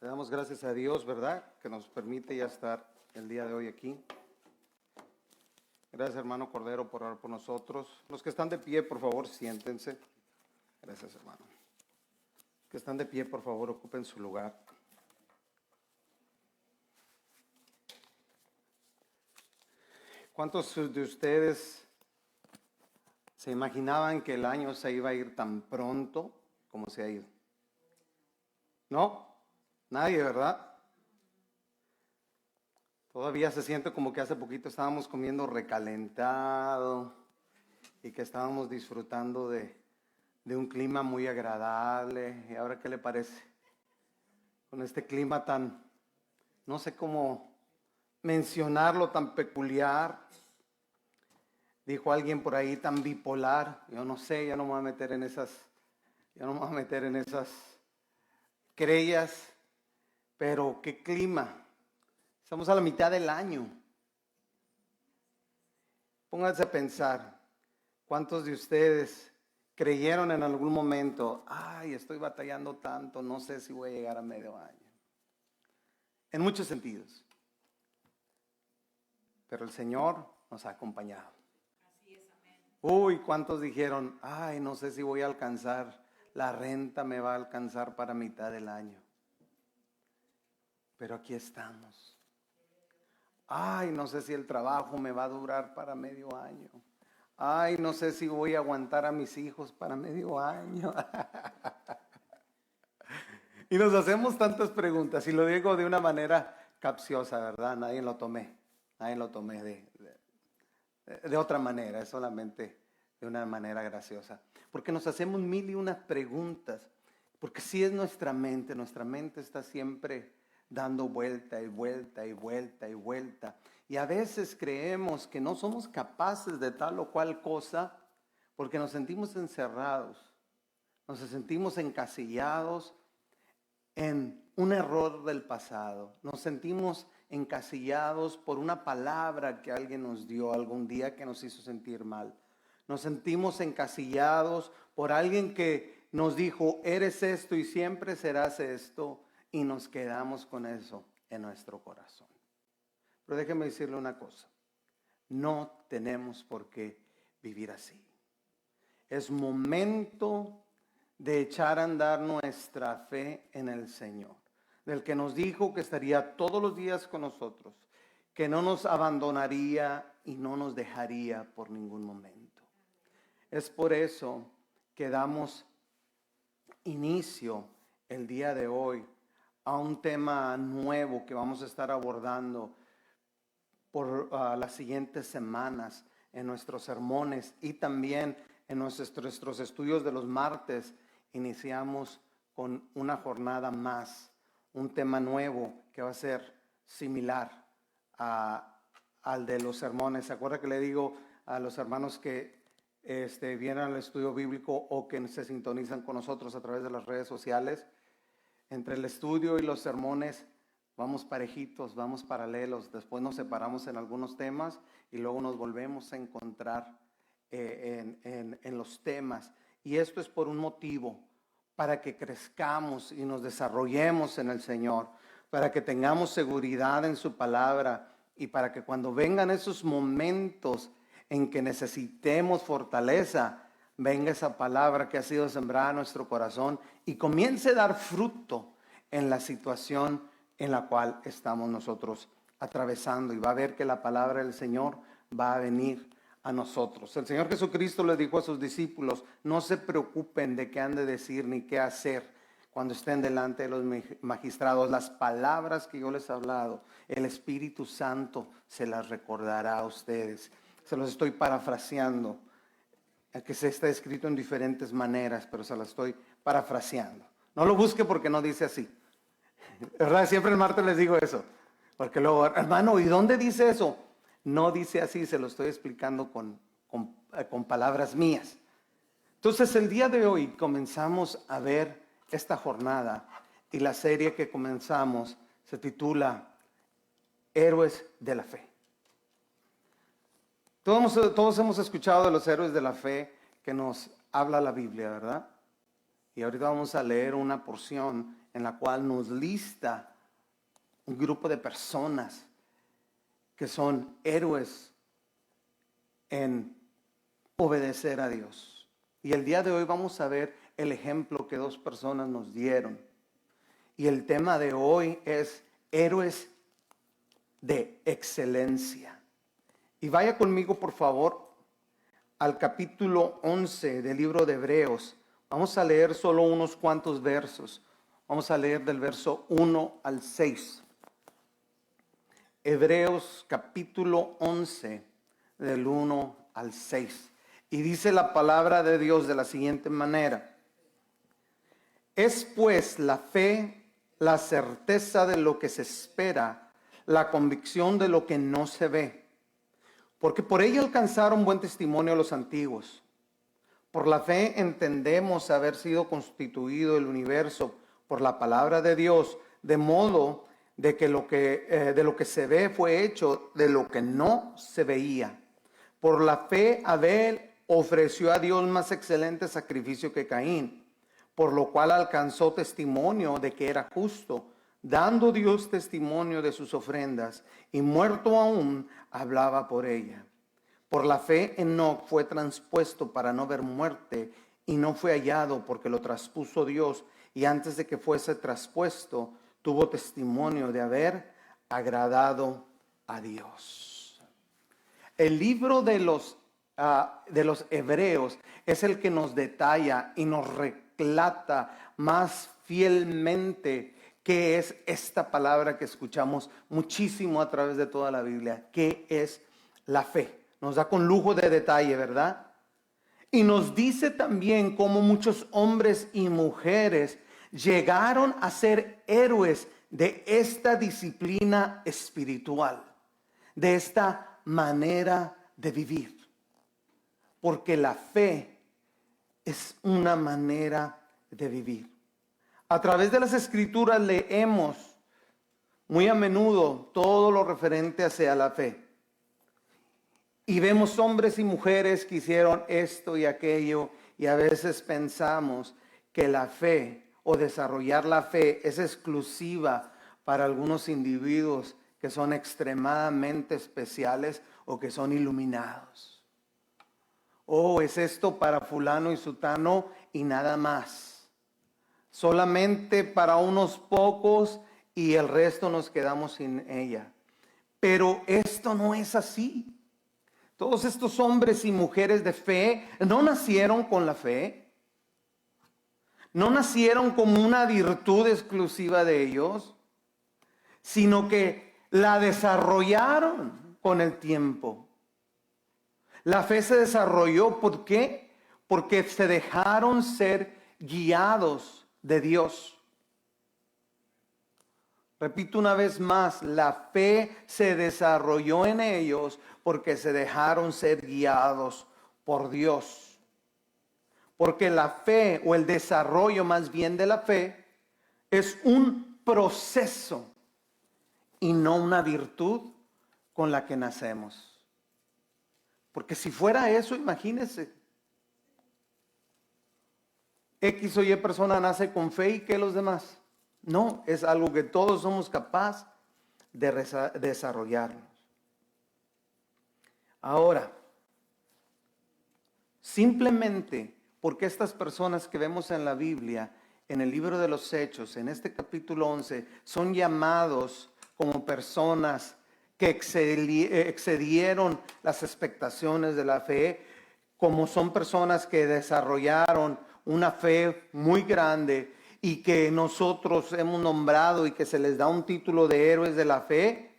Le damos gracias a Dios, ¿verdad? Que nos permite ya estar el día de hoy aquí. Gracias, hermano Cordero, por orar por nosotros. Los que están de pie, por favor, siéntense. Gracias, hermano. Los que están de pie, por favor, ocupen su lugar. ¿Cuántos de ustedes se imaginaban que el año se iba a ir tan pronto como se ha ido? ¿No? Nadie, ¿verdad? Todavía se siente como que hace poquito estábamos comiendo recalentado y que estábamos disfrutando de un clima muy agradable. ¿Y ahora qué le parece? Con este clima tan, no sé cómo mencionarlo, tan peculiar. Dijo alguien por ahí, tan bipolar. Yo no sé, ya no me voy a meter en esas querellas. Pero qué clima. Estamos a la mitad del año. Pónganse a pensar, ¿cuántos de ustedes creyeron en algún momento, ay, estoy batallando tanto, no sé si voy a llegar a medio año? En muchos sentidos. Pero el Señor nos ha acompañado. Así es, amén. Uy, ¿cuántos dijeron, ay, no sé si voy a alcanzar, la renta me va a alcanzar para mitad del año? Pero aquí estamos. Ay, no sé si el trabajo me va a durar para medio año. Ay, no sé si voy a aguantar a mis hijos para medio año. Y nos hacemos tantas preguntas, y lo digo de una manera capciosa, ¿verdad? Nadie lo tomé de otra manera, es solamente de una manera graciosa. Porque nos hacemos mil y unas preguntas, porque si es nuestra mente está siempre dando vuelta y vuelta y vuelta y vuelta. Y a veces creemos que no somos capaces de tal o cual cosa porque nos sentimos encerrados, nos sentimos encasillados en un error del pasado, nos sentimos encasillados por una palabra que alguien nos dio algún día que nos hizo sentir mal. Nos sentimos encasillados por alguien que nos dijo, eres esto y siempre serás esto, y nos quedamos con eso en nuestro corazón. Pero déjeme decirle una cosa, no tenemos por qué vivir así. Es momento de echar a andar nuestra fe en el Señor, del que nos dijo que estaría todos los días con nosotros, que no nos abandonaría y no nos dejaría por ningún momento. Es por eso que damos inicio el día de hoy a un tema nuevo que vamos a estar abordando por las siguientes semanas en nuestros sermones y también en nuestros estudios de los martes. Iniciamos con una jornada más, un tema nuevo que va a ser similar al de los sermones. ¿Se acuerda que le digo a los hermanos que vienen al estudio bíblico o que se sintonizan con nosotros a través de las redes sociales? Entre el estudio y los sermones vamos parejitos, vamos paralelos, después nos separamos en algunos temas y luego nos volvemos a encontrar en los temas. Y esto es por un motivo, para que crezcamos y nos desarrollemos en el Señor, para que tengamos seguridad en su palabra y para que cuando vengan esos momentos en que necesitemos fortaleza, venga esa palabra que ha sido sembrada en nuestro corazón y comience a dar fruto en la situación en la cual estamos nosotros atravesando. Y va a ver que la palabra del Señor va a venir a nosotros. El Señor Jesucristo le dijo a sus discípulos, no se preocupen de qué han de decir ni qué hacer cuando estén delante de los magistrados. Las palabras que yo les he hablado, el Espíritu Santo se las recordará a ustedes. Se los estoy parafraseando, que se está escrito en diferentes maneras, pero se las estoy parafraseando. No lo busque porque no dice así, ¿verdad? Siempre el martes les digo eso, porque luego, hermano, ¿y dónde dice eso? No dice así, se lo estoy explicando con palabras mías. Entonces el día de hoy comenzamos a ver esta jornada y la serie que comenzamos se titula Héroes de la Fe. Todos hemos escuchado de los héroes de la fe que nos habla la Biblia, ¿verdad? Y ahorita vamos a leer una porción en la cual nos lista un grupo de personas que son héroes en obedecer a Dios. Y el día de hoy vamos a ver el ejemplo que dos personas nos dieron. Y el tema de hoy es héroes de excelencia. Y vaya conmigo, por favor, al capítulo 11 del libro de Hebreos. Vamos a leer solo unos cuantos versos. Vamos a leer del verso 1 al 6. Hebreos capítulo 11 del 1 al 6. Y dice la palabra de Dios de la siguiente manera. Es pues la fe, la certeza de lo que se espera, la convicción de lo que no se ve. Porque por ella alcanzaron buen testimonio los antiguos. Por la fe entendemos haber sido constituido el universo por la palabra de Dios, de modo de que de lo que se ve fue hecho de lo que no se veía. Por la fe Abel ofreció a Dios más excelente sacrificio que Caín, por lo cual alcanzó testimonio de que era justo, dando Dios testimonio de sus ofrendas, y muerto aún hablaba por ella. Por la fe Enoc fue traspuesto para no ver muerte, y no fue hallado porque lo traspuso Dios, y antes de que fuese traspuesto, tuvo testimonio de haber agradado a Dios. El libro de los Hebreos es el que nos detalla y nos relata más fielmente qué es esta palabra que escuchamos muchísimo a través de toda la Biblia, qué es la fe. Nos da con lujo de detalle, ¿verdad? Y nos dice también cómo muchos hombres y mujeres llegaron a ser héroes de esta disciplina espiritual, de esta manera de vivir. Porque la fe es una manera de vivir. A través de las escrituras leemos muy a menudo todo lo referente hacia la fe. Y vemos hombres y mujeres que hicieron esto y aquello, y a veces pensamos que la fe o desarrollar la fe es exclusiva para algunos individuos que son extremadamente especiales o que son iluminados. Oh, es esto para fulano y sutano y nada más. Solamente para unos pocos y el resto nos quedamos sin ella. Pero esto no es así. Todos estos hombres y mujeres de fe no nacieron con la fe. No nacieron como una virtud exclusiva de ellos, sino que la desarrollaron con el tiempo. La fe se desarrolló, ¿por qué? Porque se dejaron ser guiados de Dios. Repito una vez más, la fe se desarrolló en ellos porque se dejaron ser guiados por Dios. Porque la fe, o el desarrollo más bien de la fe, es un proceso y no una virtud con la que nacemos. Porque si fuera eso, imagínense, X o Y persona nace con fe y ¿qué los demás? No, es algo que todos somos capaces de desarrollarnos. Ahora, simplemente porque estas personas que vemos en la Biblia, en el libro de los Hechos, en este capítulo 11, son llamados como personas que excedieron las expectaciones de la fe, como son personas que desarrollaron una fe muy grande y que nosotros hemos nombrado y que se les da un título de héroes de la fe,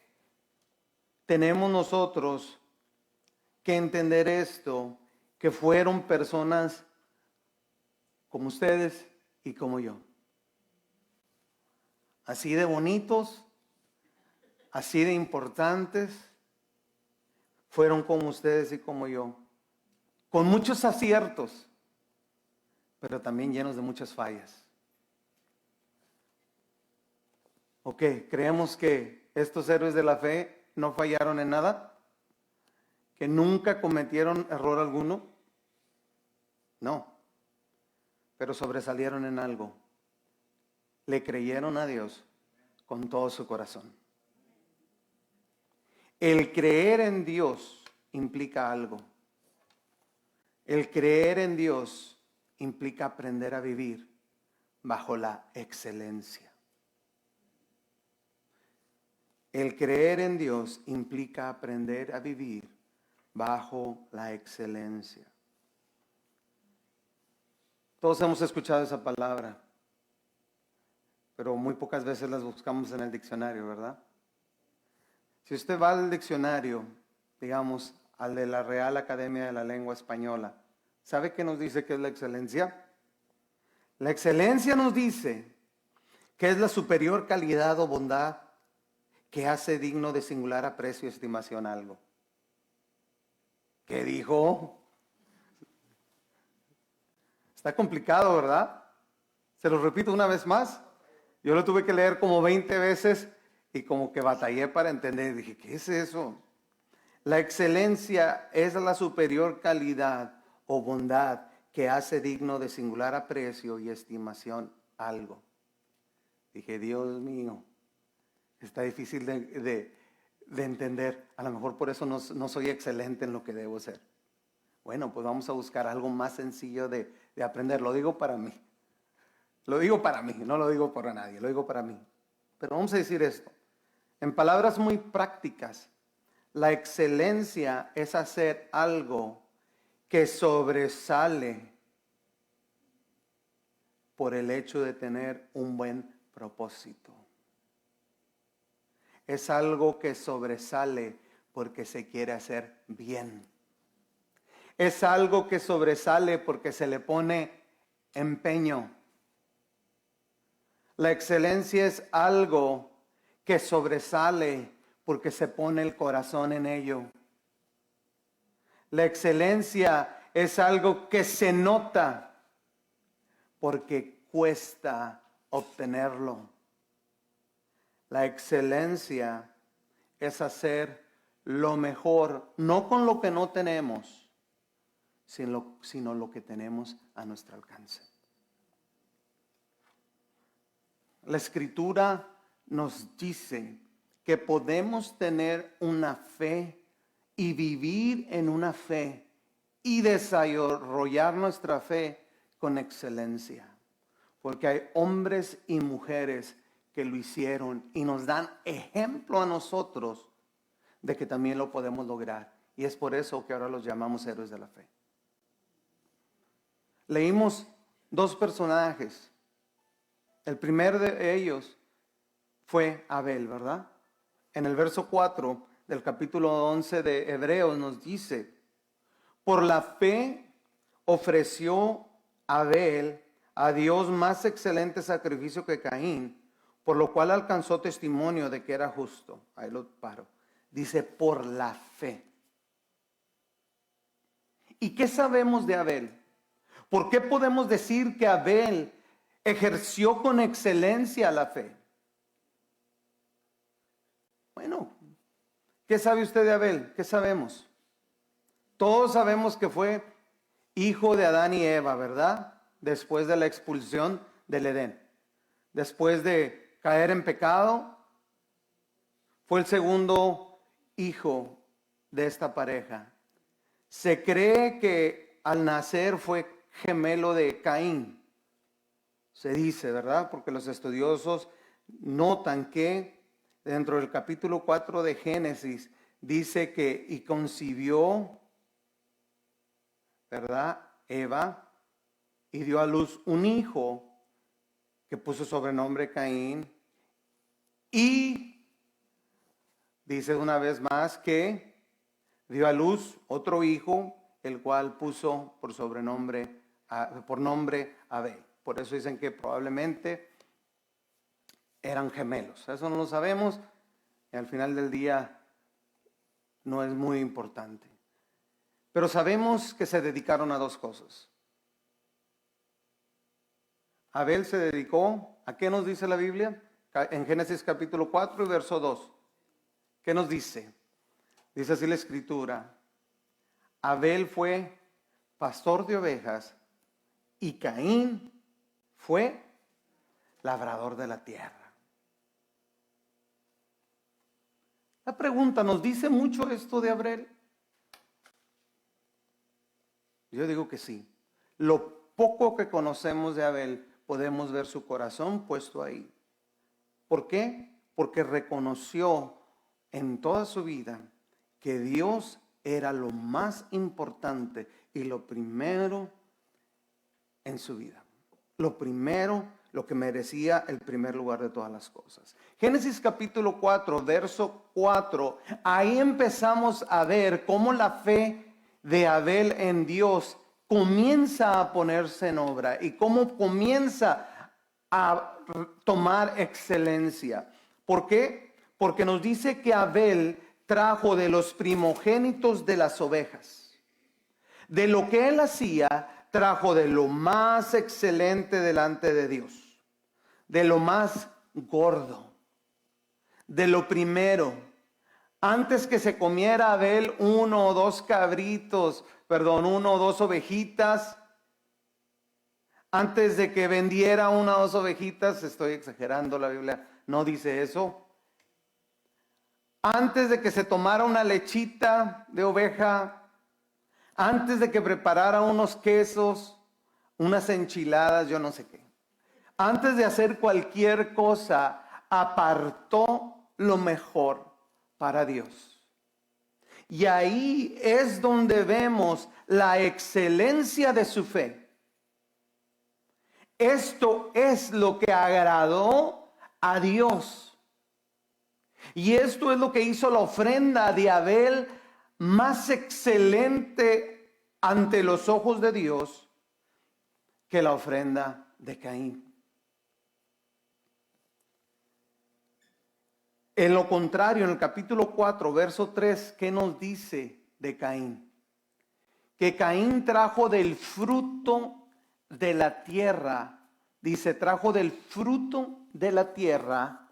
tenemos nosotros que entender esto, que fueron personas como ustedes y como yo. Así de bonitos, así de importantes, fueron como ustedes y como yo. Con muchos aciertos, pero también llenos de muchas fallas. Ok, creemos que estos héroes de la fe no fallaron en nada, que nunca cometieron error alguno. No, pero sobresalieron en algo. le creyeron a Dios con todo su corazón. El creer en Dios implica algo. El creer en Dios implica aprender a vivir bajo la excelencia. El creer en Dios implica aprender a vivir bajo la excelencia. Todos hemos escuchado esa palabra, pero muy pocas veces las buscamos en el diccionario, ¿verdad? Si usted va al diccionario, digamos, al de la Real Academia de la Lengua Española, ¿sabe qué nos dice que es la excelencia? La excelencia nos dice que es la superior calidad o bondad que hace digno de singular aprecio y estimación algo. ¿Qué dijo? Está complicado, ¿verdad? Se lo repito una vez más. Yo lo tuve que leer como 20 veces y como que batallé para entender. Dije, ¿qué es eso? La excelencia es la superior calidad o bondad que hace digno de singular aprecio y estimación algo. Dije, Dios mío, está difícil de entender. A lo mejor por eso no soy excelente en lo que debo ser. Bueno, pues vamos a buscar algo más sencillo de aprender. Lo digo para mí. Lo digo para mí, no lo digo para nadie, lo digo para mí. Pero vamos a decir esto. En palabras muy prácticas, la excelencia es hacer algo que sobresale por el hecho de tener un buen propósito. Es algo que sobresale porque se quiere hacer bien. Es algo que sobresale porque se le pone empeño. La excelencia es algo que sobresale porque se pone el corazón en ello. La excelencia es algo que se nota porque cuesta obtenerlo. La excelencia es hacer lo mejor, no con lo que no tenemos, sino lo que tenemos a nuestro alcance. La Escritura nos dice que podemos tener una fe y vivir en una fe y desarrollar nuestra fe con excelencia. Porque hay hombres y mujeres que lo hicieron y nos dan ejemplo a nosotros de que también lo podemos lograr. Y es por eso que ahora los llamamos héroes de la fe. Leímos dos personajes. El primer de ellos fue Abel, ¿verdad? En el verso 4 del capítulo 11 de Hebreos nos dice, por la fe ofreció Abel a Dios más excelente sacrificio que Caín, por lo cual alcanzó testimonio de que era justo. Ahí lo paro. Dice, por la fe. ¿Y qué sabemos de Abel? ¿Por qué podemos decir que Abel ejerció con excelencia la fe? Bueno, ¿qué sabe usted de Abel? ¿Qué sabemos? Todos sabemos que fue hijo de Adán y Eva, ¿verdad? Después de la expulsión del Edén. Después de caer en pecado, fue el segundo hijo de esta pareja. Se cree que al nacer fue gemelo de Caín. Se dice, ¿verdad? Porque los estudiosos notan que dentro del capítulo 4 de Génesis dice que y concibió, ¿verdad? Eva, y dio a luz un hijo que puso sobrenombre Caín, y dice una vez más que dio a luz otro hijo, el cual puso por nombre Abel. Por eso dicen que probablemente eran gemelos. Eso no lo sabemos y al final del día no es muy importante. Pero sabemos que se dedicaron a dos cosas. Abel se dedicó, ¿a qué nos dice la Biblia? En Génesis capítulo 4 y verso 2. ¿Qué nos dice? Dice así la Escritura. Abel fue pastor de ovejas y Caín fue labrador de la tierra. La pregunta, ¿nos dice mucho esto de Abel? Yo digo que sí. Lo poco que conocemos de Abel, podemos ver su corazón puesto ahí. ¿Por qué? Porque reconoció en toda su vida que Dios era lo más importante y lo primero en su vida. Lo primero, lo que merecía el primer lugar de todas las cosas. Génesis capítulo 4, verso 4. Ahí empezamos a ver cómo la fe de Abel en Dios comienza a ponerse en obra y cómo comienza a tomar excelencia. ¿Por qué? Porque nos dice que Abel trajo de los primogénitos de las ovejas. De lo que él hacía, trajo de lo más excelente delante de Dios. De lo más gordo. De lo primero. Antes que se comiera Abel uno o dos ovejitas. Antes de que vendiera una o dos ovejitas, estoy exagerando, la Biblia no dice eso. Antes de que se tomara una lechita de oveja, antes de que preparara unos quesos, unas enchiladas, yo no sé qué. Antes de hacer cualquier cosa, apartó lo mejor para Dios. Y ahí es donde vemos la excelencia de su fe. Esto es lo que agradó a Dios. Y esto es lo que hizo la ofrenda de Abel más excelente ante los ojos de Dios que la ofrenda de Caín. En lo contrario, en el capítulo 4, verso 3, ¿qué nos dice de Caín? Que Caín trajo del fruto de la tierra, dice, trajo del fruto de la tierra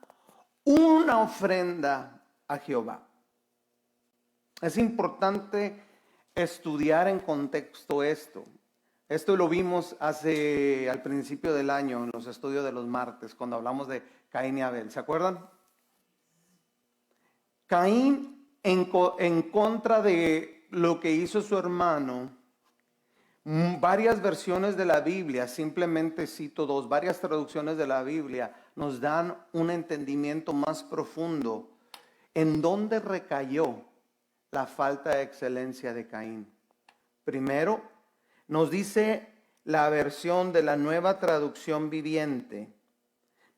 una ofrenda a Jehová. Es importante estudiar en contexto esto. Esto lo vimos al principio del año en los estudios de los martes, cuando hablamos de Caín y Abel. ¿Se acuerdan? Caín, en contra de lo que hizo su hermano, varias versiones de la Biblia, simplemente cito dos, varias traducciones de la Biblia nos dan un entendimiento más profundo en dónde recayó la falta de excelencia de Caín. Primero, nos dice la versión de la Nueva Traducción Viviente,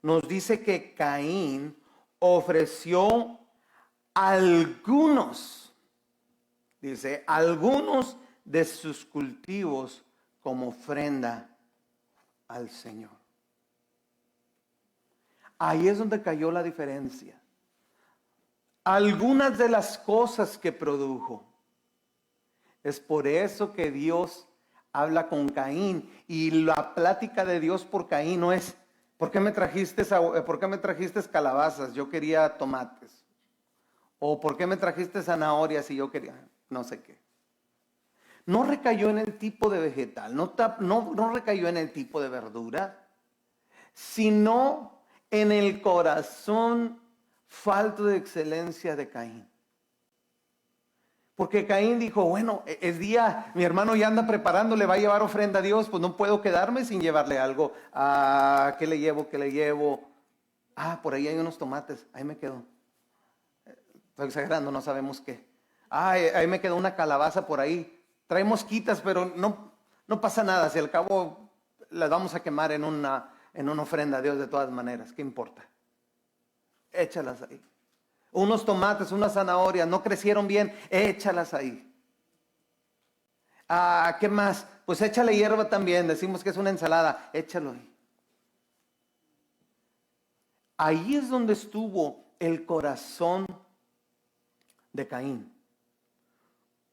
nos dice que Caín ofreció algunos de sus cultivos como ofrenda al Señor. Ahí es donde cayó la diferencia. Algunas de las cosas que produjo. Es por eso que Dios habla con Caín, y la plática de Dios por Caín no es: ¿por qué me trajiste calabazas? Yo quería tomates. O ¿por qué me trajiste zanahorias y yo quería no sé qué? No recayó en el tipo de vegetal, no recayó en el tipo de verdura, sino en el corazón falto de excelencia de Caín. Porque Caín dijo: bueno, es día, mi hermano ya anda preparando, le va a llevar ofrenda a Dios, pues no puedo quedarme sin llevarle algo. ¿Qué le llevo? ¿Qué le llevo? Por ahí hay unos tomates, ahí me quedo. Estoy exagerando, no sabemos qué. Ahí me quedó una calabaza por ahí. Trae mosquitas, pero no pasa nada. Si al cabo las vamos a quemar en una ofrenda a Dios de todas maneras. ¿Qué importa? Échalas ahí. Unos tomates, unas zanahorias, no crecieron bien, échalas ahí. ¿Qué más? Pues échale hierba también. Decimos que es una ensalada. Échalo ahí. Ahí es donde estuvo el corazón de Caín.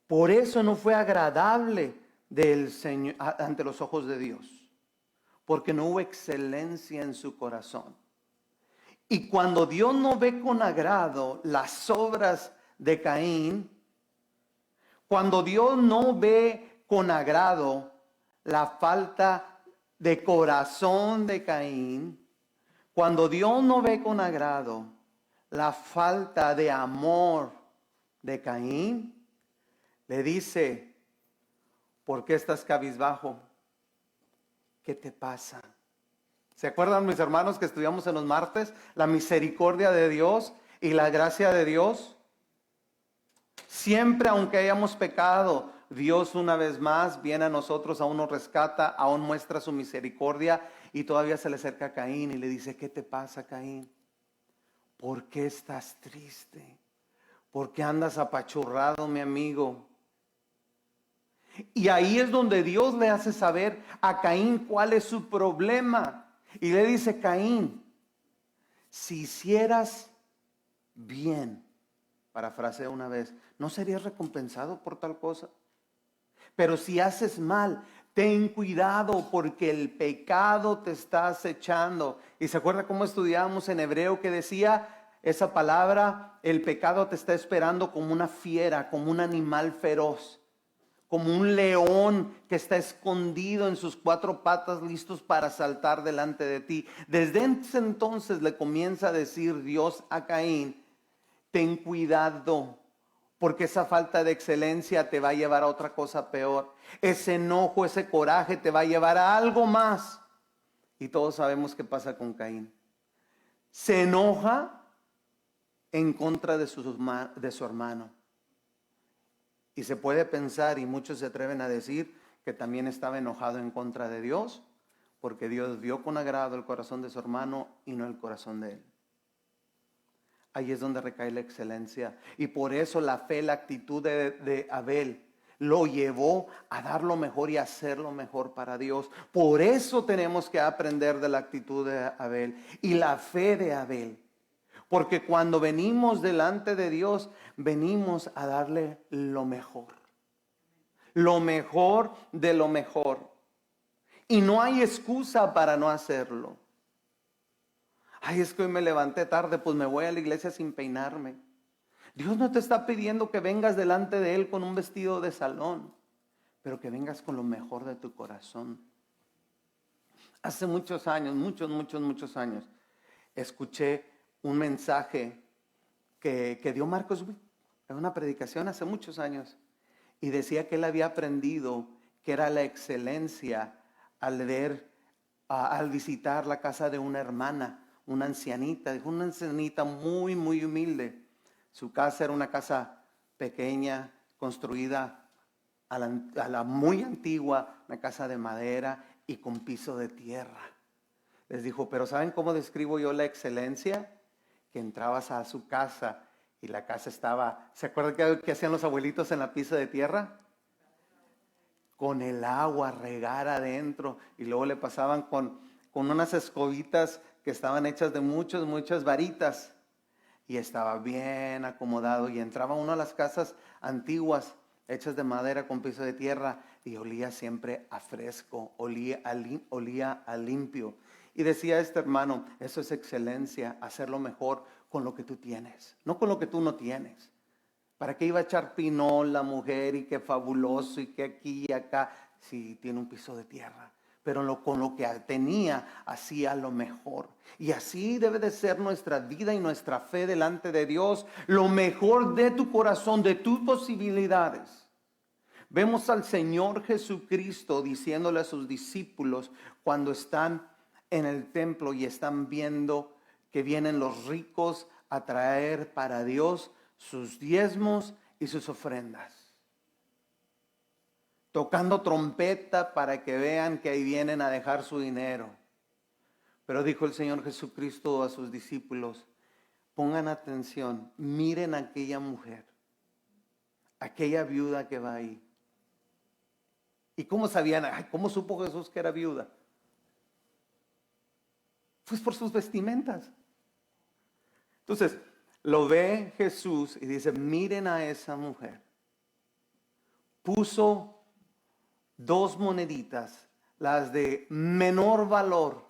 Por eso no fue agradable del Señor ante los ojos de Dios, porque no hubo excelencia en su corazón. Y cuando Dios no ve con agrado las obras de Caín, cuando Dios no ve con agrado la falta de corazón de Caín, Cuando Dios no ve con agrado la falta de amor de Caín, le dice, ¿por qué estás cabizbajo? ¿Qué te pasa? ¿Se acuerdan, mis hermanos, que estudiamos en los martes? La misericordia de Dios y la gracia de Dios. Siempre, aunque hayamos pecado, Dios una vez más viene a nosotros, aún nos rescata, aún muestra su misericordia, y todavía se le acerca a Caín y le dice, ¿qué te pasa, Caín? ¿Por qué estás triste? ¿Por qué andas apachurrado, mi amigo? Y ahí es donde Dios le hace saber a Caín cuál es su problema. Y le dice, Caín, si hicieras bien, parafraseo una vez, ¿no serías recompensado por tal cosa? Pero si haces mal, ten cuidado porque el pecado te está acechando. ¿Y se acuerda cómo estudiábamos en hebreo que decía esa palabra? El pecado te está esperando como una fiera, como un animal feroz, como un león que está escondido en sus cuatro patas, listos para saltar delante de ti. Desde ese entonces le comienza a decir Dios a Caín, ten cuidado, porque esa falta de excelencia te va a llevar a otra cosa peor. Ese enojo, ese coraje te va a llevar a algo más. Y todos sabemos qué pasa con Caín. Se enoja en contra de su hermano. Y se puede pensar, y muchos se atreven a decir, que también estaba enojado en contra de Dios, porque Dios vio con agrado el corazón de su hermano y no el corazón de él. Ahí es donde recae la excelencia. Y por eso la fe, la actitud de Abel lo llevó a dar lo mejor y hacer lo mejor para Dios. Por eso tenemos que aprender de la actitud de Abel y la fe de Abel. Porque cuando venimos delante de Dios, venimos a darle lo mejor. Lo mejor de lo mejor. Y no hay excusa para no hacerlo. Ay, es que hoy me levanté tarde, pues me voy a la iglesia sin peinarme. Dios no te está pidiendo que vengas delante de Él con un vestido de salón, pero que vengas con lo mejor de tu corazón. Hace muchos años, muchos años, escuché un mensaje que dio Marcos Witt en una predicación hace muchos años. Y decía que él había aprendido que era la excelencia al visitar la casa de una hermana, una ancianita muy humilde. Su casa era una casa pequeña, construida a la muy antigua, una casa de madera y con piso de tierra. Les dijo, pero ¿saben cómo describo yo la excelencia? Que entrabas a su casa y la casa estaba, ¿se acuerdan qué hacían los abuelitos en la piso de tierra? Con el agua, regar adentro, y luego le pasaban con unas escobitas que estaban hechas de muchas varitas, y estaba bien acomodado, y entraba uno a las casas antiguas, hechas de madera con piso de tierra, y olía siempre a fresco, olía a limpio. Y decía este hermano, eso es excelencia, hacerlo mejor con lo que tú tienes, no con lo que tú no tienes. ¿Para qué iba a echar pinol la mujer y qué fabuloso y que aquí y acá? Si tiene un piso de tierra. Pero con lo que tenía hacía lo mejor. Y así debe de ser nuestra vida y nuestra fe delante de Dios. Lo mejor de tu corazón, de tus posibilidades. Vemos al Señor Jesucristo diciéndole a sus discípulos cuando están en el templo y están viendo que vienen los ricos a traer para Dios sus diezmos y sus ofrendas, tocando trompeta para que vean que ahí vienen a dejar su dinero. Pero dijo el Señor Jesucristo a sus discípulos, pongan atención, miren a aquella mujer, aquella viuda que va ahí. ¿Y cómo sabían? ¿Cómo supo Jesús que era viuda? Pues por sus vestimentas. Entonces, lo ve Jesús y dice, miren a esa mujer. Puso 2 moneditas, las de menor valor,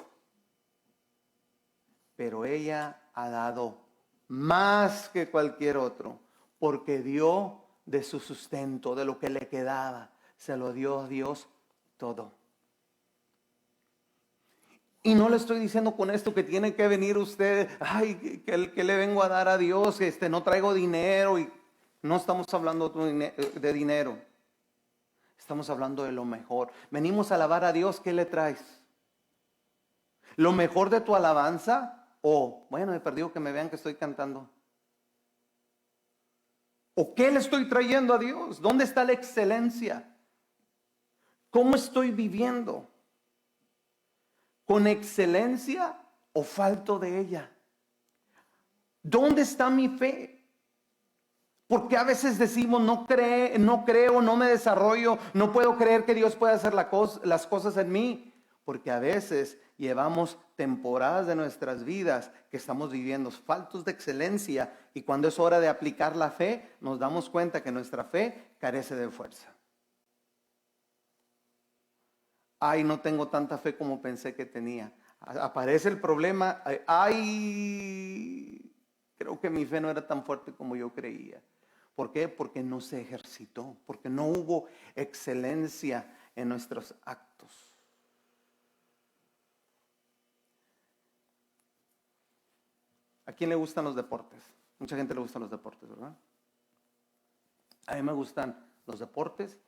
pero ella ha dado más que cualquier otro, porque dio de su sustento, de lo que le quedaba, se lo dio a Dios todo. Y no le estoy diciendo con esto que tiene que venir usted, ay, que le vengo a dar a Dios, no traigo dinero. Y no estamos hablando de dinero. Estamos hablando de lo mejor. Venimos a alabar a Dios, ¿qué le traes? ¿Lo mejor de tu alabanza? O, bueno, he perdido que me vean que estoy cantando. ¿O qué le estoy trayendo a Dios? ¿Dónde está la excelencia? ¿Cómo estoy viviendo? ¿Con excelencia o falto de ella? ¿Dónde está mi fe? Porque a veces decimos, no creo, no me desarrollo, no puedo creer que Dios pueda hacer las cosas en mí. Porque a veces llevamos temporadas de nuestras vidas que estamos viviendo faltos de excelencia, y cuando es hora de aplicar la fe, nos damos cuenta que nuestra fe carece de fuerza. Ay, no tengo tanta fe como pensé que tenía. Aparece el problema. Ay, creo que mi fe no era tan fuerte como yo creía. ¿Por qué? Porque no se ejercitó, porque no hubo excelencia en nuestros actos. ¿A quién le gustan los deportes? Mucha gente le gustan los deportes, ¿verdad? A mí me gustan los deportes,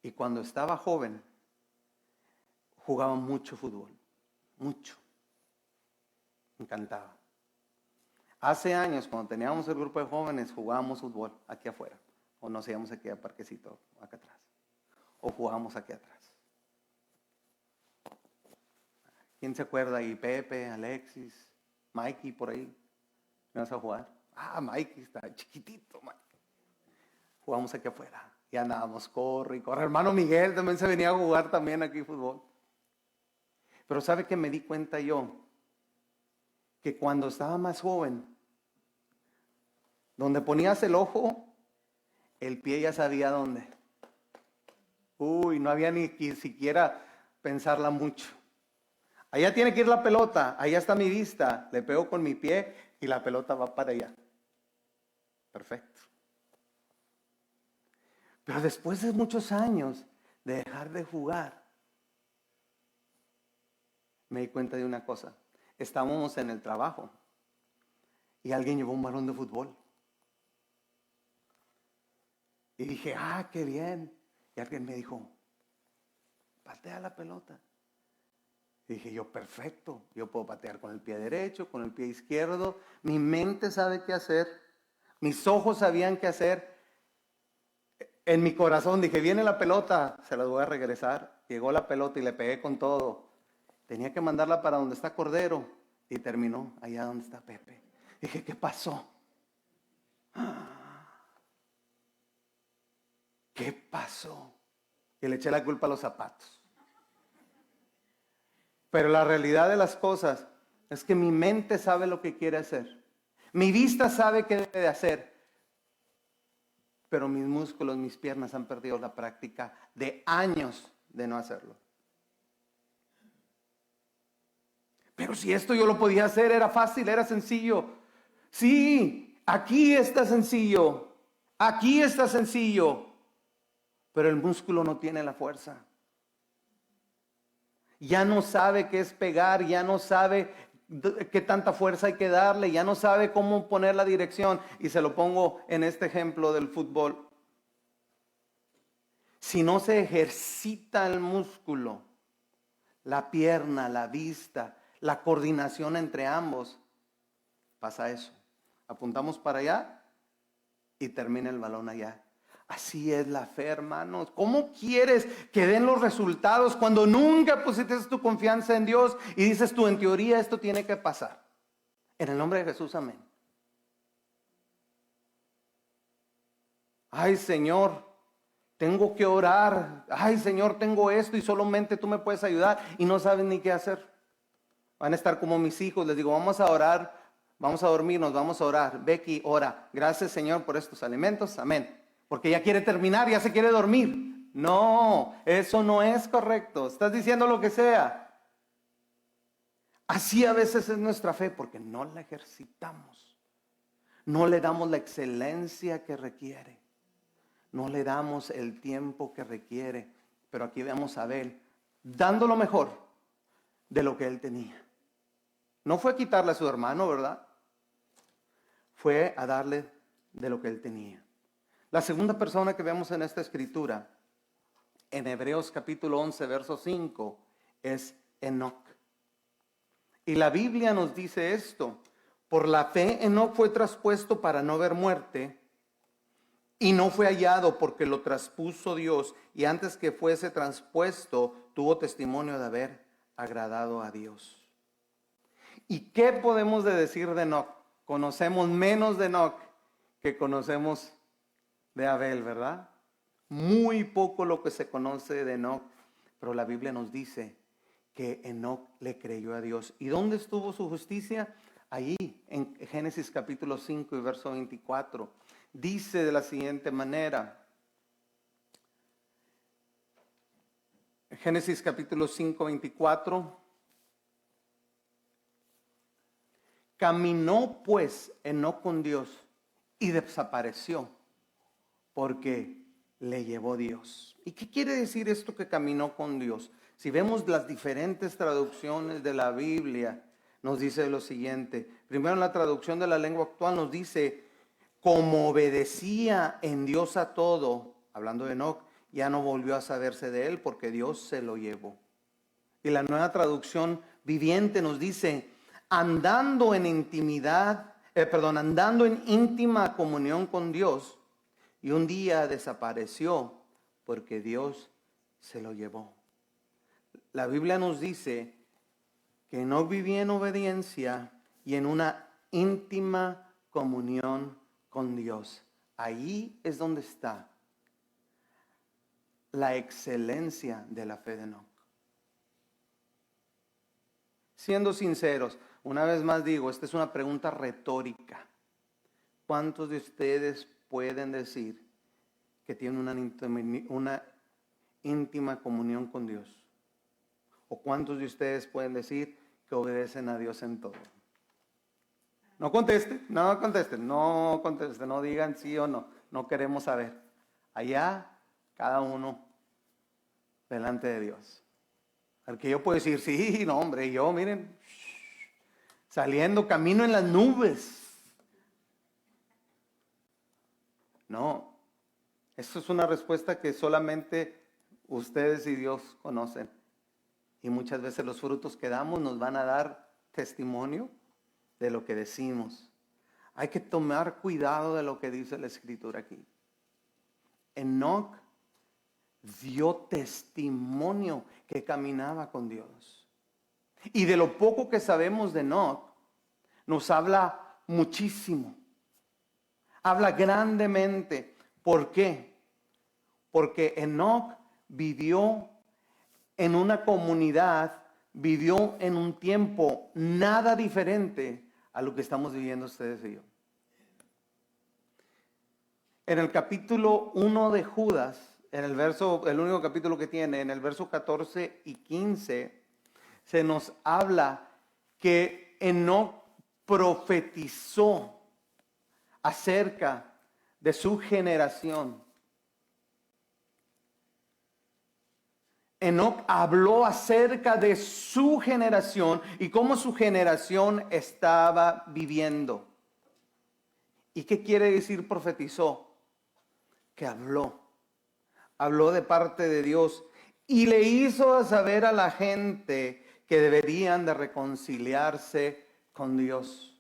y cuando estaba joven jugaba mucho fútbol, mucho. Me encantaba. Hace años, cuando teníamos el grupo de jóvenes, jugábamos fútbol aquí afuera, o nos íbamos aquí a parquecito, acá atrás, o jugábamos aquí atrás. ¿Quién se acuerda ahí? Pepe, Alexis, Mikey por ahí. ¿Me vas a jugar? Ah, Mikey está chiquitito, Mikey. Jugamos aquí afuera y andábamos, corre y corre. Hermano Miguel también se venía a jugar también aquí fútbol. Pero ¿sabe qué me di cuenta yo? Que cuando estaba más joven, donde ponías el ojo, el pie ya sabía dónde. Uy, no había ni siquiera pensarla mucho. Allá tiene que ir la pelota, allá está mi vista, le pego con mi pie y la pelota va para allá. Perfecto. Pero después de muchos años de dejar de jugar, me di cuenta de una cosa. Estábamos en el trabajo y alguien llevó un balón de fútbol. Y dije, ah, qué bien. Y alguien me dijo, patea la pelota. Y dije yo, perfecto, yo puedo patear con el pie derecho, con el pie izquierdo. Mi mente sabe qué hacer. Mis ojos sabían qué hacer. En mi corazón dije, viene la pelota, se las voy a regresar. Llegó la pelota y le pegué con todo. Tenía que mandarla para donde está Cordero y terminó allá donde está Pepe. Dije, ¿qué pasó? ¿Qué pasó? Y le eché la culpa a los zapatos. Pero la realidad de las cosas es que mi mente sabe lo que quiere hacer. Mi vista sabe qué debe de hacer. Pero mis músculos, mis piernas han perdido la práctica de años de no hacerlo. Pero si esto yo lo podía hacer, era fácil, era sencillo. Sí, aquí está sencillo. Aquí está sencillo. Pero el músculo no tiene la fuerza. Ya no sabe qué es pegar, ya no sabe qué tanta fuerza hay que darle, ya no sabe cómo poner la dirección. Y se lo pongo en este ejemplo del fútbol. Si no se ejercita el músculo, la pierna, la vista, la coordinación entre ambos, pasa eso. Apuntamos para allá y termina el balón allá. Así es la fe, hermanos. ¿Cómo quieres que den los resultados cuando nunca pusiste tu confianza en Dios y dices tú, en teoría esto tiene que pasar? En el nombre de Jesús, amén. Ay, Señor, tengo que orar. Ay, Señor, tengo esto y solamente tú me puedes ayudar, y no saben ni qué hacer. Van a estar como mis hijos. Les digo, vamos a orar, vamos a dormirnos, vamos a orar. Becky, ora. Gracias, Señor, por estos alimentos. Amén. Porque ya quiere terminar, ya se quiere dormir. No, eso no es correcto. Estás diciendo lo que sea. Así a veces es nuestra fe, porque no la ejercitamos. No le damos la excelencia que requiere. No le damos el tiempo que requiere. Pero aquí vemos a Abel dando lo mejor, de lo que él tenía. No fue a quitarle a su hermano, ¿verdad? Fue a darle de lo que él tenía. La segunda persona que vemos en esta escritura, en Hebreos capítulo 11, verso 5, es Enoc. Y la Biblia nos dice esto: por la fe Enoc fue traspuesto para no ver muerte, y no fue hallado porque lo traspuso Dios, y antes que fuese traspuesto tuvo testimonio de haber agradado a Dios. ¿Y qué podemos decir de Enoc? Conocemos menos de Enoc que conocemos de Abel, ¿verdad? Muy poco lo que se conoce de Enoc, pero la Biblia nos dice que Enoc le creyó a Dios. ¿Y dónde estuvo su justicia? Allí, en Génesis capítulo 5 y verso 24. Dice de la siguiente manera. Génesis capítulo 5, 24. Caminó pues Enoc con Dios y desapareció porque le llevó Dios. ¿Y qué quiere decir esto que caminó con Dios? Si vemos las diferentes traducciones de la Biblia, nos dice lo siguiente. Primero, en la traducción de la lengua actual nos dice: como obedecía en Dios a todo, hablando de Enoc, ya no volvió a saberse de él porque Dios se lo llevó. Y la nueva traducción viviente nos dice: andando en andando en íntima comunión con Dios, y un día desapareció porque Dios se lo llevó. La Biblia nos dice que no vivía en obediencia y en una íntima comunión con Dios. Ahí es donde está la excelencia de la fe de Enoc. Siendo sinceros, una vez más digo, esta es una pregunta retórica. ¿Cuántos de ustedes pueden decir que tienen una íntima comunión con Dios? ¿O cuántos de ustedes pueden decir que obedecen a Dios en todo? No contesten, no digan sí o no. No queremos saber. Allá, cada uno delante de Dios. Al que yo puedo decir, sí, no hombre, yo miren, saliendo camino en las nubes. No, eso es una respuesta que solamente ustedes y Dios conocen. Y muchas veces los frutos que damos nos van a dar testimonio de lo que decimos. Hay que tomar cuidado de lo que dice la Escritura aquí. Enoc dio testimonio que caminaba con Dios. Y de lo poco que sabemos de Enoc, nos habla muchísimo. Habla grandemente. ¿Por qué? Porque Enoc vivió en una comunidad, vivió en un tiempo nada diferente a lo que estamos viviendo ustedes y yo. En el capítulo 1 de Judas, en el único capítulo que tiene, en el verso 14 y 15, se nos habla que Enoc profetizó acerca de su generación. Enoc habló acerca de su generación y cómo su generación estaba viviendo. ¿Y qué quiere decir profetizó? Que habló de parte de Dios y le hizo saber a la gente que deberían de reconciliarse con Dios.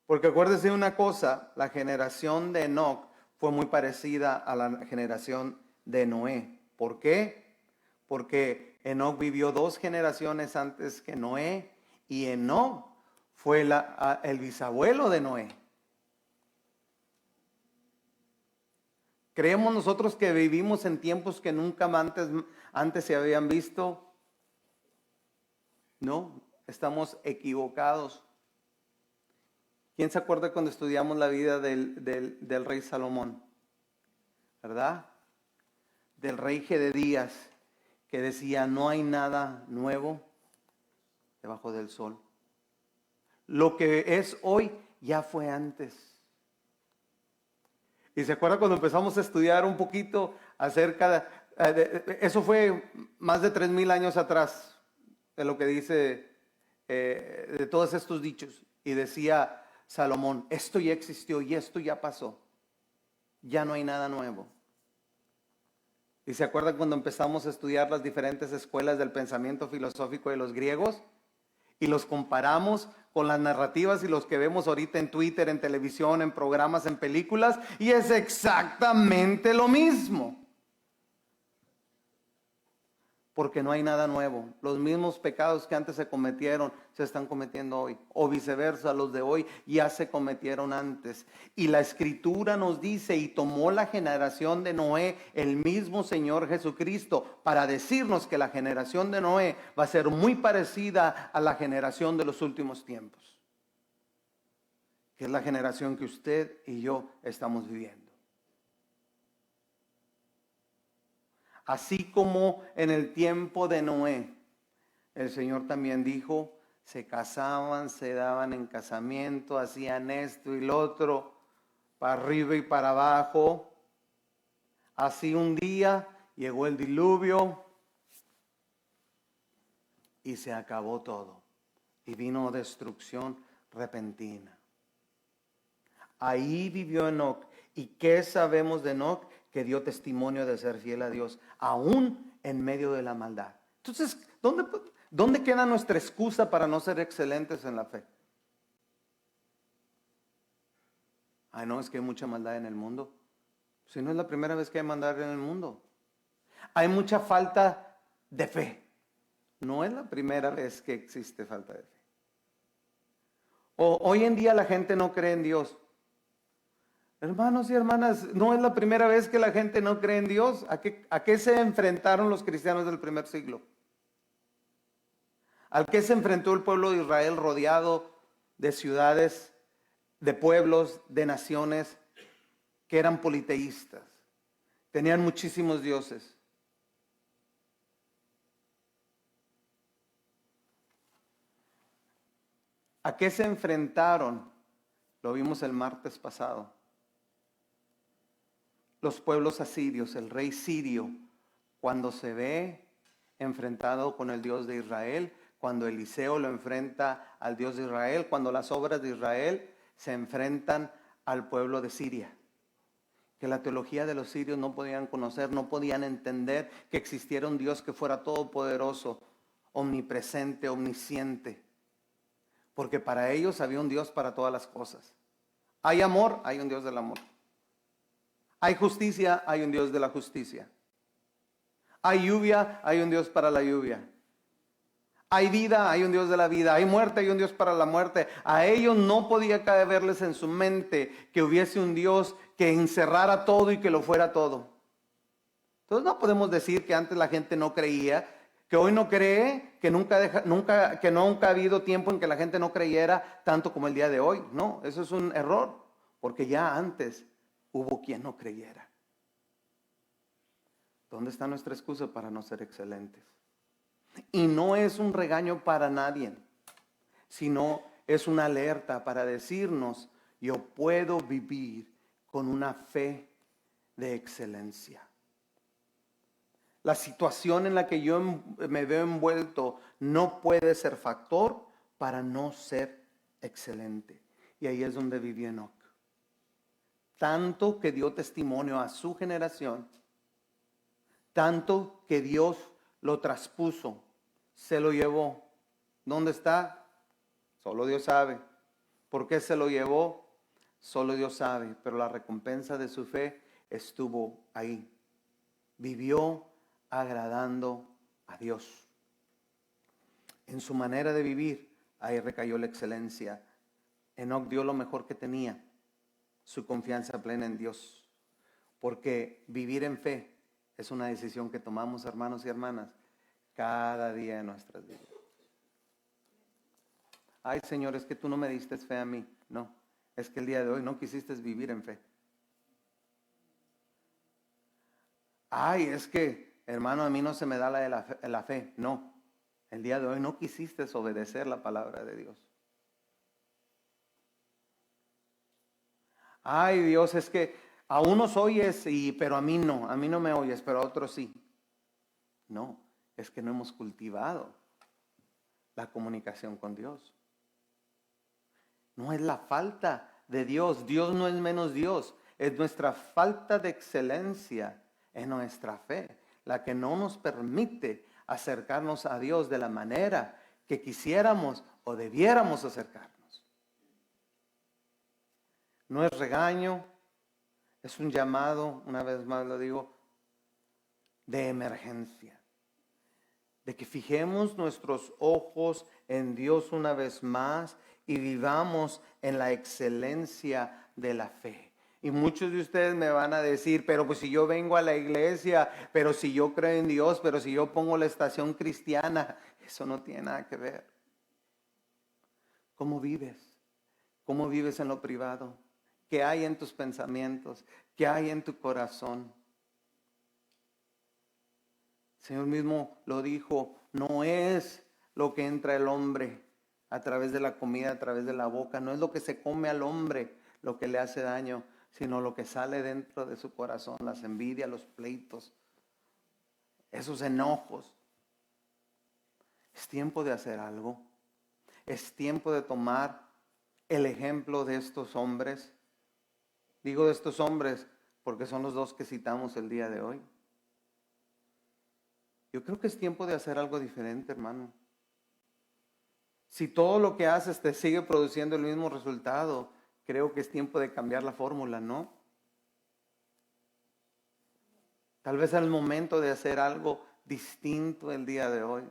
Porque acuérdese de una cosa, la generación de Enoc fue muy parecida a la generación de Noé. ¿Por qué? Porque Enoc vivió 2 generaciones antes que Noé y Enoc fue el bisabuelo de Noé. ¿Creemos nosotros que vivimos en tiempos que nunca antes se habían visto? No, estamos equivocados. ¿Quién se acuerda cuando estudiamos la vida del rey Salomón? ¿Verdad? Del rey Gededías, que decía, no hay nada nuevo debajo del sol. Lo que es hoy ya fue antes. Y se acuerda cuando empezamos a estudiar un poquito acerca eso fue más de 3000 años atrás. de lo que dice, de todos estos dichos. Y decía Salomón, esto ya existió y esto ya pasó. Ya no hay nada nuevo. ¿Y se acuerdan cuando empezamos a estudiar las diferentes escuelas del pensamiento filosófico de los griegos? Y los comparamos con las narrativas y los que vemos ahorita en Twitter, en televisión, en programas, en películas. Y es exactamente lo mismo. Porque no hay nada nuevo. Los mismos pecados que antes se cometieron se están cometiendo hoy. O viceversa, los de hoy ya se cometieron antes. Y la Escritura nos dice, y tomó la generación de Noé el mismo Señor Jesucristo para decirnos que la generación de Noé va a ser muy parecida a la generación de los últimos tiempos. Que es la generación que usted y yo estamos viviendo. Así como en el tiempo de Noé, el Señor también dijo, se casaban, se daban en casamiento, hacían esto y lo otro, para arriba y para abajo. Así un día llegó el diluvio y se acabó todo. Y vino destrucción repentina. Ahí vivió Enoc. ¿Y qué sabemos de Enoc? Que dio testimonio de ser fiel a Dios, aún en medio de la maldad. Entonces, ¿dónde queda nuestra excusa para no ser excelentes en la fe? Ay, no, es que hay mucha maldad en el mundo. Si no es la primera vez que hay maldad en el mundo. Hay mucha falta de fe. No es la primera vez que existe falta de fe. Hoy en día la gente no cree en Dios. Hermanos y hermanas, no es la primera vez que la gente no cree en Dios. ¿A qué se enfrentaron los cristianos del primer siglo? ¿Al qué se enfrentó el pueblo de Israel rodeado de ciudades, de pueblos, de naciones que eran politeístas? Tenían muchísimos dioses. ¿A qué se enfrentaron? Lo vimos el martes pasado. Los pueblos asirios, el rey sirio, cuando se ve enfrentado con el Dios de Israel, cuando Eliseo lo enfrenta al Dios de Israel, cuando las obras de Israel se enfrentan al pueblo de Siria. Que la teología de los sirios no podían conocer, no podían entender que existiera un Dios que fuera todopoderoso, omnipresente, omnisciente. Porque para ellos había un Dios para todas las cosas. Hay amor, hay un Dios del amor. Hay justicia, hay un Dios de la justicia. Hay lluvia, hay un Dios para la lluvia. Hay vida, hay un Dios de la vida. Hay muerte, hay un Dios para la muerte. A ellos no podía caberles en su mente que hubiese un Dios que encerrara todo y que lo fuera todo. Entonces no podemos decir que antes la gente no creía, que hoy no cree, que nunca ha habido tiempo en que la gente no creyera tanto como el día de hoy. No, eso es un error, porque ya antes hubo quien no creyera. ¿Dónde está nuestra excusa para no ser excelentes? Y no es un regaño para nadie, sino es una alerta para decirnos, yo puedo vivir con una fe de excelencia. La situación en la que yo me veo envuelto no puede ser factor para no ser excelente. Y ahí es donde vivió Enoc. Tanto que dio testimonio a su generación, tanto que Dios lo traspuso, se lo llevó. ¿Dónde está? Solo Dios sabe. ¿Por qué se lo llevó? Solo Dios sabe. Pero la recompensa de su fe estuvo ahí. Vivió agradando a Dios. En su manera de vivir, ahí recayó la excelencia. Enoc dio lo mejor que tenía, su confianza plena en Dios. Porque vivir en fe es una decisión que tomamos, hermanos y hermanas, cada día de nuestras vidas. Ay, Señor, es que tú no me diste fe a mí. No, es que el día de hoy no quisiste vivir en fe. Ay, es que, hermano, a mí no se me da la fe. No, el día de hoy no quisiste obedecer la palabra de Dios. Ay, Dios, es que a unos oyes, pero a mí no me oyes, pero a otros sí. No, es que no hemos cultivado la comunicación con Dios. No es la falta de Dios. Dios no es menos Dios. Es nuestra falta de excelencia en nuestra fe la que no nos permite acercarnos a Dios de la manera que quisiéramos o debiéramos acercarnos. No es regaño, es un llamado, una vez más lo digo, de emergencia. De que fijemos nuestros ojos en Dios una vez más y vivamos en la excelencia de la fe. Y muchos de ustedes me van a decir, pero pues si yo vengo a la iglesia, pero si yo creo en Dios, pero si yo pongo la estación cristiana, eso no tiene nada que ver. ¿Cómo vives? ¿Cómo vives en lo privado? ¿Qué hay en tus pensamientos? ¿Qué hay en tu corazón? El Señor mismo lo dijo, no es lo que entra el hombre a través de la comida, a través de la boca, no es lo que se come al hombre lo que le hace daño, sino lo que sale dentro de su corazón, las envidias, los pleitos, esos enojos. Es tiempo de hacer algo. Es tiempo de tomar el ejemplo de estos hombres. Digo de estos hombres porque son los dos que citamos el día de hoy. Yo creo que es tiempo de hacer algo diferente, hermano. Si todo lo que haces te sigue produciendo el mismo resultado, creo que es tiempo de cambiar la fórmula, ¿no? Tal vez es el momento de hacer algo distinto el día de hoy.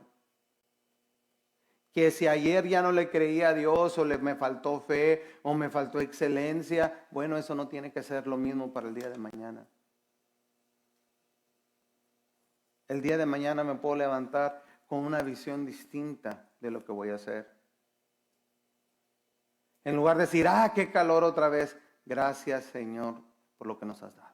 Que si ayer ya no le creía a Dios o me faltó fe o me faltó excelencia, bueno, eso no tiene que ser lo mismo para el día de mañana. El día de mañana me puedo levantar con una visión distinta de lo que voy a hacer. En lugar de decir, qué calor otra vez, gracias Señor por lo que nos has dado.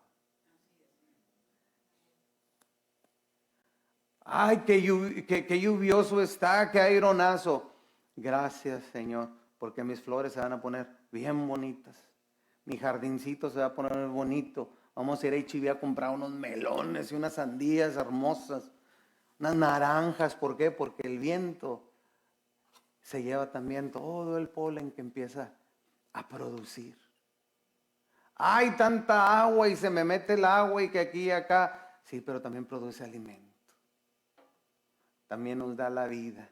Ay, qué lluvioso está, qué aironazo. Gracias Señor, porque mis flores se van a poner bien bonitas. Mi jardincito se va a poner bonito. Vamos a ir a H-E-B a comprar unos melones y unas sandías hermosas. Unas naranjas, ¿por qué? Porque el viento se lleva también todo el polen que empieza a producir. Hay tanta agua y se me mete el agua y que aquí y acá. Sí, pero también produce alimento. También nos da la vida.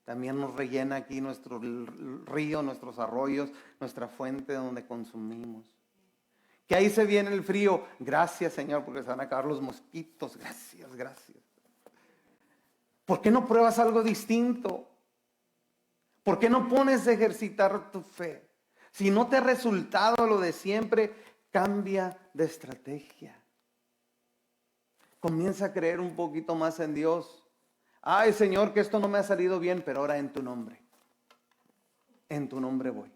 También nos rellena aquí nuestro río, nuestros arroyos, nuestra fuente donde consumimos. Que ahí se viene el frío. Gracias Señor porque se van a acabar los mosquitos. Gracias, gracias. ¿Por qué no pruebas algo distinto? ¿Por qué no pones a ejercitar tu fe? Si no te ha resultado lo de siempre, cambia de estrategia. Comienza a creer un poquito más en Dios. Ay Señor, que esto no me ha salido bien, pero ahora en tu nombre. En tu nombre voy.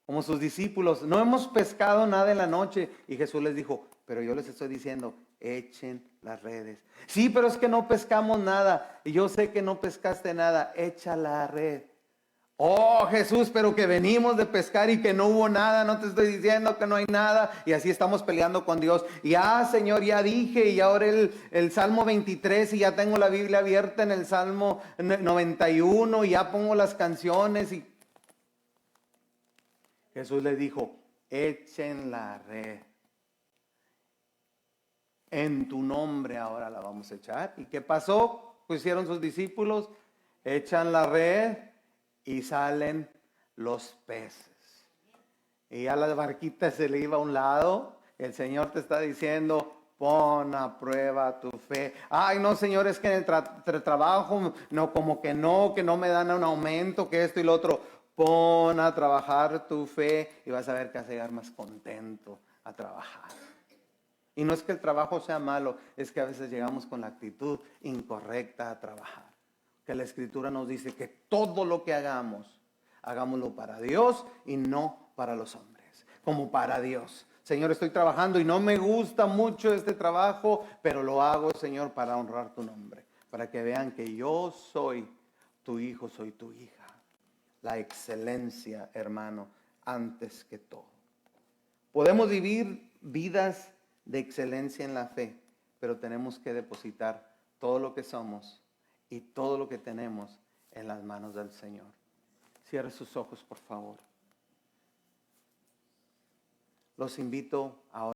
Como sus discípulos, no hemos pescado nada en la noche. Y Jesús les dijo, pero yo les estoy diciendo, echen las redes. Sí, pero es que no pescamos nada. Y yo sé que no pescaste nada. Echa la red. Oh Jesús, pero que venimos de pescar y que no hubo nada. No te estoy diciendo que no hay nada. Y así estamos peleando con Dios. Y Señor, ya dije. Y ahora el Salmo 23. Y ya tengo la Biblia abierta en el Salmo 91. Y ya pongo las canciones. Y Jesús les dijo, echen la red. En tu nombre ahora la vamos a echar. ¿Y qué pasó? Pues hicieron sus discípulos, echan la red y salen los peces. Y ya la barquita se le iba a un lado. El Señor te está diciendo, pon a prueba tu fe. Ay, no, Señor, es que en el trabajo, no, como que no me dan un aumento, que esto y lo otro. Pon a trabajar tu fe y vas a ver que vas a llegar más contento a trabajar. Y no es que el trabajo sea malo, es que a veces llegamos con la actitud incorrecta a trabajar. Que la Escritura nos dice que todo lo que hagamos, hagámoslo para Dios y no para los hombres, como para Dios. Señor, estoy trabajando y no me gusta mucho este trabajo, pero lo hago, Señor, para honrar tu nombre, para que vean que yo soy tu hijo, soy tu hija. La excelencia, hermano, antes que todo. Podemos vivir vidas de excelencia en la fe, pero tenemos que depositar todo lo que somos y todo lo que tenemos en las manos del Señor. Cierre sus ojos, por favor. Los invito ahora.